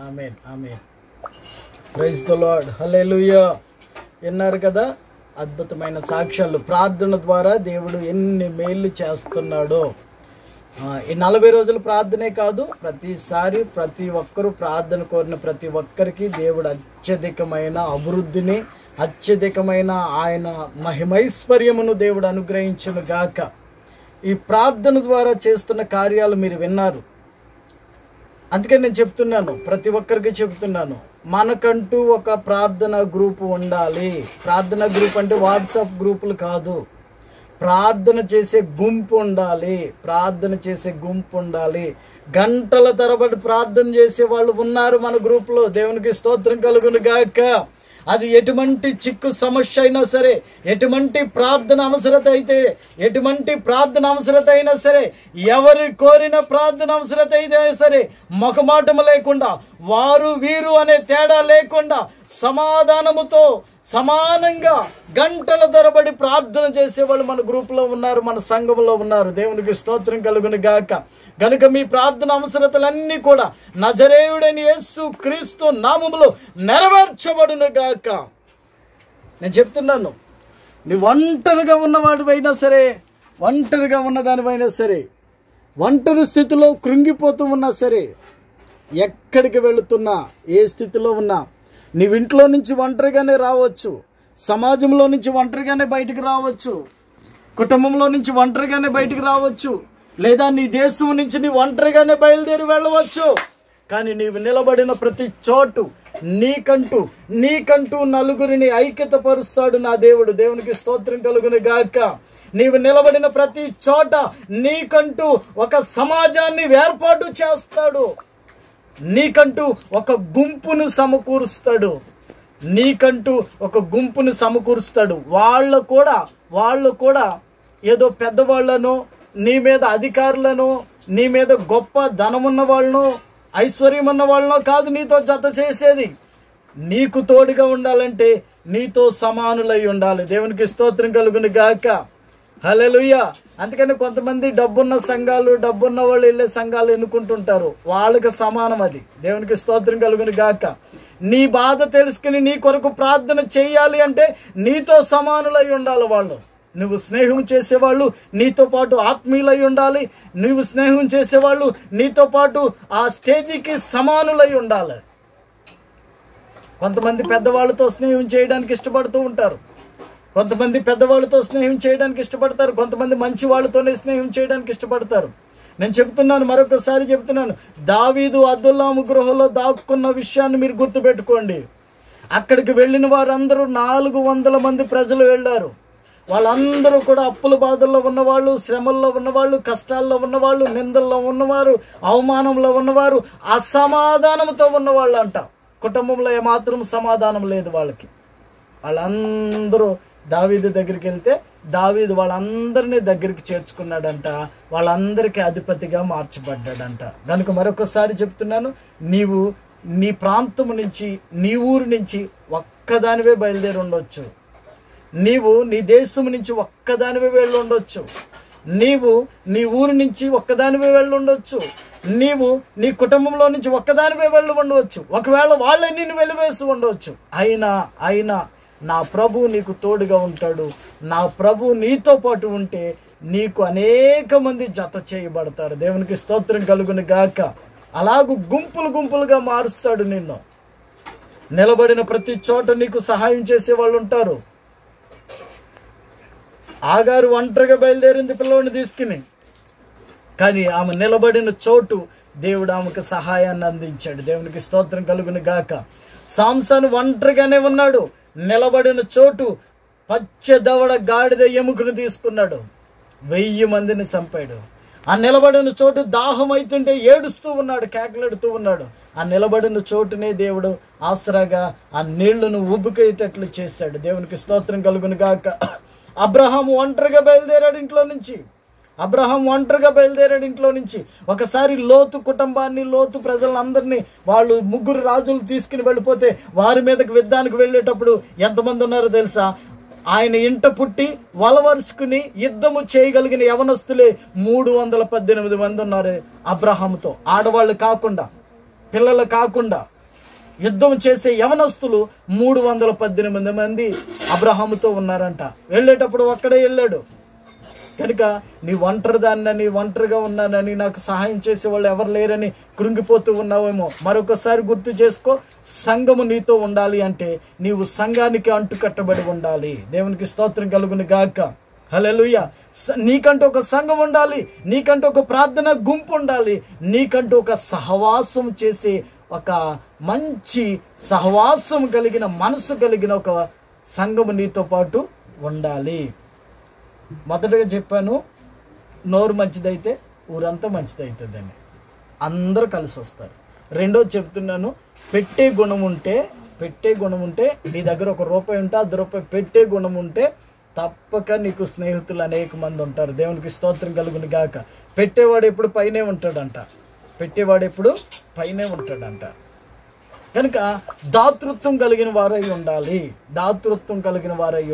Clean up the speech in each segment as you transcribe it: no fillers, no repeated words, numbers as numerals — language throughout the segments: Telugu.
Amen amen. Praise the Lord. Hallelujah. విన్నారు కదా అద్భుతమైన సాక్ష్యాలు. ప్రార్థన ద్వారా దేవుడు ఎన్ని మేళ్ళు చేస్తున్నాడో. ఈ 40 రోజులు ప్రార్థనే కాదు, ప్రతిసారి ప్రతి ఒక్కరూ ప్రార్థన కోరిన ప్రతి ఒక్కరికి దేవుడు అత్యధికమైన అభివృద్ధిని, అత్యధికమైన ఆయన మహిమైశ్వర్యమును దేవుడు అనుగ్రహించును గాక. ఈ ప్రార్థన ద్వారా చేస్తున్న కార్యాలు మీరు విన్నారు. అందుకే నేను చెప్తున్నాను, ప్రతి ఒక్కరికి చెప్తున్నాను, మనకంటూ ఒక ప్రార్థన గ్రూపు ఉండాలి. ప్రార్థన గ్రూప్ అంటే వాట్సాప్ గ్రూపులు కాదు, ప్రార్థన చేసే గుంపు ఉండాలి. ప్రార్థన చేసే గుంపు ఉండాలి. గంటల తరబడి ప్రార్థన చేసే వాళ్ళు ఉన్నారు మన గ్రూప్లో. దేవునికి స్తోత్రం కలుగును గాక. అది ఎటువంటి చిక్కు సమస్య అయినా సరే, ఎటువంటి ప్రార్థన అవసరత అయినా సరే, ఎవరి కోరిన ప్రార్థన అవసరత అయినా సరే, మొఖమాటము లేకుండా, వారు వీరు అనే తేడా లేకుండా సమాధానముతో సమానంగా గంటల తరబడి ప్రార్థన చేసేవాళ్ళు మన గ్రూప్లో ఉన్నారు, మన సంఘంలో ఉన్నారు. దేవునికి స్తోత్రం కలుగును గాక. గనుక మీ ప్రార్థన అవసరతలన్నీ కూడా నజరేయుడైన యేసు క్రీస్తు నామములో నెరవేర్చబడును గాక. నేను చెప్తున్నాను, నీ ఒంటరిగా ఉన్నవాడివైనా సరే, ఒంటరిగా ఉన్నదానివైనా సరే, ఒంటరి స్థితిలో కృంగిపోతూ ఉన్నా సరే, ఎక్కడికి వెళుతున్నా, ఏ స్థితిలో ఉన్నా, నీవింట్లో నుంచి ఒంటరిగానే రావచ్చు, సమాజంలో నుంచి ఒంటరిగానే బయటికి రావచ్చు, కుటుంబంలో నుంచి ఒంటరిగానే బయటికి రావచ్చు, లేదా నీ దేశం నుంచి నీ ఒంటరిగానే బయలుదేరి వెళ్ళవచ్చు. కానీ నీవు నిలబడిన ప్రతి చోటు నీకంటూ నలుగురిని ఐక్యత పరుస్తాడు నా దేవుడు. దేవునికి స్తోత్రం కలుగును గాక. నీవు నిలబడిన ప్రతి చోట నీకంటూ ఒక సమాజాన్ని ఏర్పాటు చేస్తాడు. నీకంటూ ఒక గుంపును సమకూరుస్తాడు. వాళ్ళు కూడా ఏదో పెద్దవాళ్లను, నీ మీద అధికారులను, నీ మీద గొప్ప ధనమున్న వాళ్ళను, ఐశ్వర్యం ఉన్న వాళ్ళనో కాదు నీతో జత చేసేది. నీకు తోడుగా ఉండాలంటే నీతో సమానులై ఉండాలి. దేవునికి స్తోత్రం కలుగును గాక. హల్లెలూయా. అందుకని కొంతమంది డబ్బున్న సంఘాలు, డబ్బున్న వాళ్ళు వెళ్ళే సంఘాలు ఎన్నుకుంటుంటారు. వాళ్ళకి సమానం అది. దేవునికి స్తోత్రం కలుగును గాక. నీ బాధ తెలుసుకుని నీ కొరకు ప్రార్థన చేయాలి అంటే నీతో సమానులై ఉండాలి వాళ్ళు. నువ్వు స్నేహం చేసేవాళ్ళు నీతో పాటు ఆత్మీయులై ఉండాలి. నువ్వు స్నేహం చేసేవాళ్ళు నీతో పాటు ఆ స్టేజీకి సమానులై ఉండాలి. కొంతమంది పెద్దవాళ్ళతో స్నేహం చేయడానికి ఇష్టపడుతూ ఉంటారు, కొంతమంది పెద్దవాళ్ళతో స్నేహం చేయడానికి ఇష్టపడతారు, కొంతమంది మంచి వాళ్ళతోనే స్నేహం చేయడానికి ఇష్టపడతారు. నేను చెప్తున్నాను, మరొకసారి చెప్తున్నాను, దావీదు అదుల్లాము గృహలో దాక్కున్న విషయాన్ని మీరు గుర్తుపెట్టుకోండి. అక్కడికి వెళ్ళిన వారందరూ 400 మంది ప్రజలు వెళ్ళారు. వాళ్ళందరూ కూడా అప్పుల బాధల్లో ఉన్నవాళ్ళు, శ్రమల్లో ఉన్నవాళ్ళు, కష్టాల్లో ఉన్నవాళ్ళు, నిందల్లో ఉన్నవారు, అవమానంలో ఉన్నవారు, అసమాధానంతో ఉన్నవాళ్ళు అంట. కుటుంబంలో ఏమాత్రం సమాధానం లేదు వాళ్ళకి. వాళ్ళందరూ దావీదు దగ్గరికి వెళ్తే దావీదు వాళ్ళందరినీ దగ్గరికి చేర్చుకున్నాడంట. వాళ్ళందరికీ అధిపతిగా మార్చబడ్డాడంట. కనుక మరొకసారి చెప్తున్నాను, నీవు నీ ప్రాంతం నుంచి, నీ ఊరు నుంచి ఒక్కదానివే బయలుదేరి ఉండొచ్చు. నీవు నీ దేశం నుంచి ఒక్కదానివే వెళ్ళి ఉండొచ్చు. నీవు నీ ఊరు నుంచి ఒక్కదానివే వెళ్ళి ఉండొచ్చు. నీవు నీ కుటుంబంలో నుంచి ఒక్కదానివే వెళ్ళి ఉండవచ్చు. ఒకవేళ వాళ్ళే నిన్ను వెలివేసి ఉండవచ్చు. అయినా నా ప్రభు నీకు తోడుగా ఉంటాడు. నా ప్రభు నీతో పాటు ఉంటే నీకు అనేక మంది జత చేయబడతారు. దేవునికి స్తోత్రం కలుగును గాక. అలాగూ గుంపులుగా మారుస్తాడు నిన్ను. నిలబడిన ప్రతి చోట నీకు సహాయం చేసే వాళ్ళు ఉంటారు. ఆగారు ఒంటరిగా బయలుదేరింది పిల్లవాడిని తీసుకుని, కానీ ఆమె నిలబడిన చోటు దేవుడు ఆమెకు సహాయాన్ని అందించాడు. దేవునికి స్తోత్రం కలుగును గాక. సాంసన్ ఒంటరిగానే ఉన్నాడు. నిలబడిన చోటు పచ్చదవడ గాడిద ఎముకను తీసుకున్నాడు, 1000 మందిని చంపాడు. ఆ నిలబడిన చోటు దాహం అవుతుంటే ఏడుస్తూ ఉన్నాడు, కేకలెడుతూ ఉన్నాడు. ఆ నిలబడిన చోటునే దేవుడు ఆసరాగా ఆ నీళ్లను ఉబ్బుకేటట్లు చేశాడు. దేవునికి స్తోత్రం కలుగును గాక. అబ్రహాం ఒంటరిగా బయలుదేరాడు ఇంట్లో నుంచి. ఒకసారి లోతు కుటుంబాన్ని, లోతు ప్రజలందరినీ, వాళ్ళు 3 రాజులు తీసుకుని వెళ్ళిపోతే వారి మీదకి యుద్ధానికి వెళ్ళేటప్పుడు ఎంతమంది ఉన్నారో తెలుసా? ఆయన ఇంట పుట్టి వలవరుచుకుని యుద్ధము చేయగలిగిన యవనస్తులే 318 మంది ఉన్నారు అబ్రహాముతో, ఆడవాళ్ళు కాకుండా. పిల్లలు కాకుండా యుద్ధం చేసే యవనస్తులు 318 మంది అబ్రహాముతో ఉన్నారంట. వెళ్ళేటప్పుడు ఒక్కడే వెళ్ళాడు. కనుక నీ ఒంటరిదాన్ని, ఒంటరిగా ఉన్నానని, నాకు సహాయం చేసే వాళ్ళు ఎవరు లేరని కృంగిపోతూ ఉన్నావేమో. మరొకసారి గుర్తు చేసుకో, సంఘము నీతో ఉండాలి అంటే నీవు సంఘానికి అంటుకట్టబడి ఉండాలి. దేవునికి స్తోత్రం కలుగును గాక. హల్లెలూయా. నీకంటూ ఒక సంఘం ఉండాలి, నీకంటూ ఒక ప్రార్థన గుంపు ఉండాలి, నీకంటూ ఒక సహవాసం చేసే ఒక మంచి సహవాసం కలిగిన మనసు కలిగిన ఒక సంఘము నీతో పాటు ఉండాలి. మొదటగా చెప్పాను, నోరు మంచిదైతే ఊరంతా మంచిదవుతుందని, అందరూ కలిసి వస్తారు. రెండోది చెప్తున్నాను, పెట్టే గుణం ఉంటే నీ దగ్గర ₹1 ఉంటే ₹10 పెట్టే గుణం ఉంటే తప్పక నీకు స్నేహితులు అనేక మంది ఉంటారు. దేవునికి స్తోత్రం కలుగును గాక. పెట్టేవాడు ఎప్పుడు పైనే ఉంటాడంట. కనుక దాతృత్వం కలిగిన వారై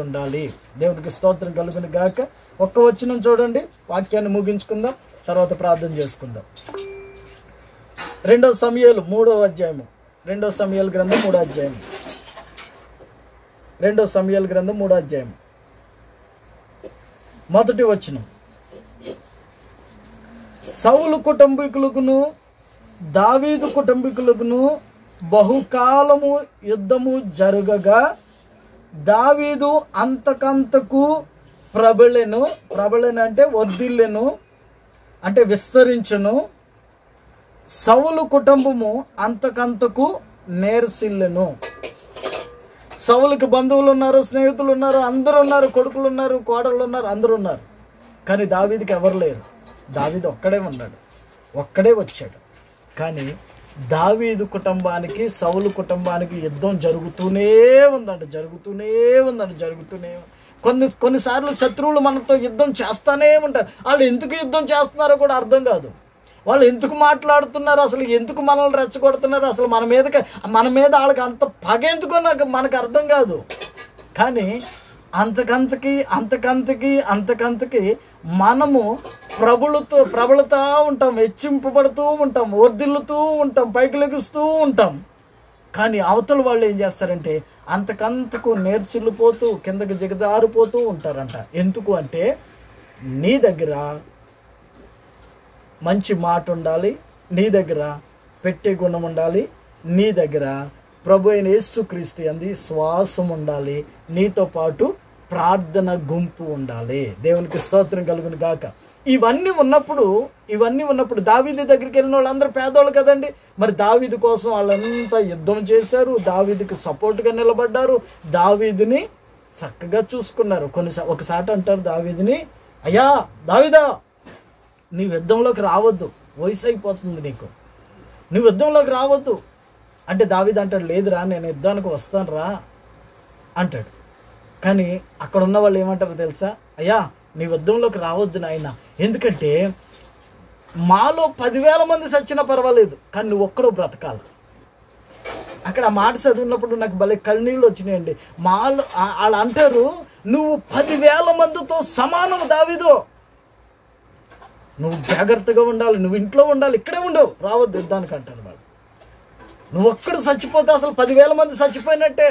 ఉండాలి. దేవునికి స్తోత్రం కలుగును గాక. ఒక్క వచనం చూడండి, వాక్యాన్ని ముగించుకుందాం, తర్వాత ప్రార్థన చేసుకుందాం. 2 సమూయేలు 3వ అధ్యాయము, 2 సమూయేలు గ్రంథం 3వ అధ్యాయం, 2 సమూయేలు గ్రంథం 3వ అధ్యాయం, మొదటి వచనం. సౌలు కుటుంబీకులకును దావీదు కుటుంబీకులకును బహుకాలము యుద్ధము జరగగా దావీదు అంతకంతకు ప్రబలెను అంటే వర్ధిల్లెను, అంటే విస్తరించును. సౌలు కుటుంబము అంతకంతకు నేర్సిల్లెను. సౌలుకి బంధువులు ఉన్నారు, స్నేహితులు ఉన్నారు, అందరూ ఉన్నారు, కొడుకులు ఉన్నారు, కోడళ్ళు ఉన్నారు, అందరూ ఉన్నారు. కానీ దావీదుకి ఎవరు లేరు. దావీదు ఒక్కడే వచ్చాడు. కానీ దావీదు కుటుంబానికి సౌలు కుటుంబానికి యుద్ధం జరుగుతూనే ఉందంట. కొన్నిసార్లు శత్రువులు మనతో యుద్ధం చేస్తానే ఉంటారు. వాళ్ళు ఎందుకు యుద్ధం చేస్తున్నారో కూడా అర్థం కాదు. వాళ్ళు ఎందుకు మాట్లాడుతున్నారు, అసలు ఎందుకు మనల్ని రెచ్చగొడుతున్నారు, అసలు మన మీద వాళ్ళకి అంత పగ ఎందుకో మనకు అర్థం కాదు. కానీ అంతకంతకి మనము ప్రబలుతూ ఉంటాం, హెచ్చింపబడుతూ ఉంటాం, వర్ధిల్లుతూ ఉంటాం, పైకి లెగుస్తూ ఉంటాం. కానీ అవతల వాళ్ళు ఏం చేస్తారంటే అంతకంతకు నేర్చిల్లిపోతూ కిందకి జిగదారిపోతూ ఉంటారంట. ఎందుకు అంటే నీ దగ్గర మంచి మాట ఉండాలి, నీ దగ్గర పెట్టే గుణం ఉండాలి, నీ దగ్గర ప్రభు అయిన యేసుక్రీస్తు యందు శ్వాసం ఉండాలి, నీతో పాటు ప్రార్థన గుంపు ఉండాలి. దేవునికి స్తోత్రం కలుగును గాక. ఇవన్నీ ఉన్నప్పుడు దావీదు దగ్గరికి వెళ్ళిన వాళ్ళందరూ పేదోళ్ళు కదండి. మరి దావీదు కోసం వాళ్ళంతా యుద్ధం చేశారు, దావీదుకి సపోర్ట్గా నిలబడ్డారు, దావీదుని చక్కగా చూసుకున్నారు. ఒకసారి అంటారు దావీదుని, అయ్యా దావీదా, నీ యుద్ధంలోకి రావద్దు, వయసు అయిపోతుంది నీకు, నువ్వు యుద్ధంలోకి రావద్దు అంటే దావీదు అంటాడు, లేదురా నేను యుద్ధానికి వస్తాను రా అంటాడు. కానీ అక్కడ ఉన్న వాళ్ళు ఏమంటారు తెలుసా, అయ్యా నీ యుద్ధంలోకి రావద్దు నాయన, ఎందుకంటే మాలో 10,000 మంది చచ్చినా పర్వాలేదు, కానీ నువ్వు ఒక్కడో బ్రతకాలి. అక్కడ ఆ మాట చదివినప్పుడు నాకు భలే కళ్ళనీళ్ళు వచ్చినాయండి. వాళ్ళు అంటారు, నువ్వు 10,000 మందితో సమానం దావీదు, నువ్వు జాగ్రత్తగా ఉండాలి, నువ్వు ఇంట్లో ఉండాలి, ఇక్కడే ఉండవు, రావద్దు యుద్ధానికి అంటారు వాళ్ళు. నువ్వు ఒక్కడు చచ్చిపోతే అసలు 10,000 మంది చచ్చిపోయినట్టే.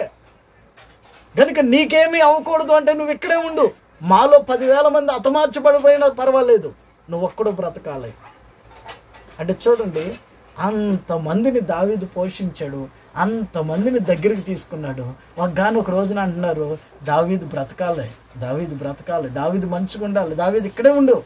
కనుక నీకేమీ అవ్వకూడదు అంటే నువ్వు ఇక్కడే ఉండు, మాలో 10,000 మంది హతమార్చబడిపోయినా పర్వాలేదు, నువ్వు ఒక్కడు బ్రతకాలి అంటే. చూడండి, అంతమందిని దావీదు పోషించాడు, అంతమందిని దగ్గరికి తీసుకున్నాడు. ఒక రోజున అంటున్నారు, దావీదు బ్రతకాలి, దావీదు మంచిగా ఉండాలి, దావీదు ఇక్కడే ఉండు,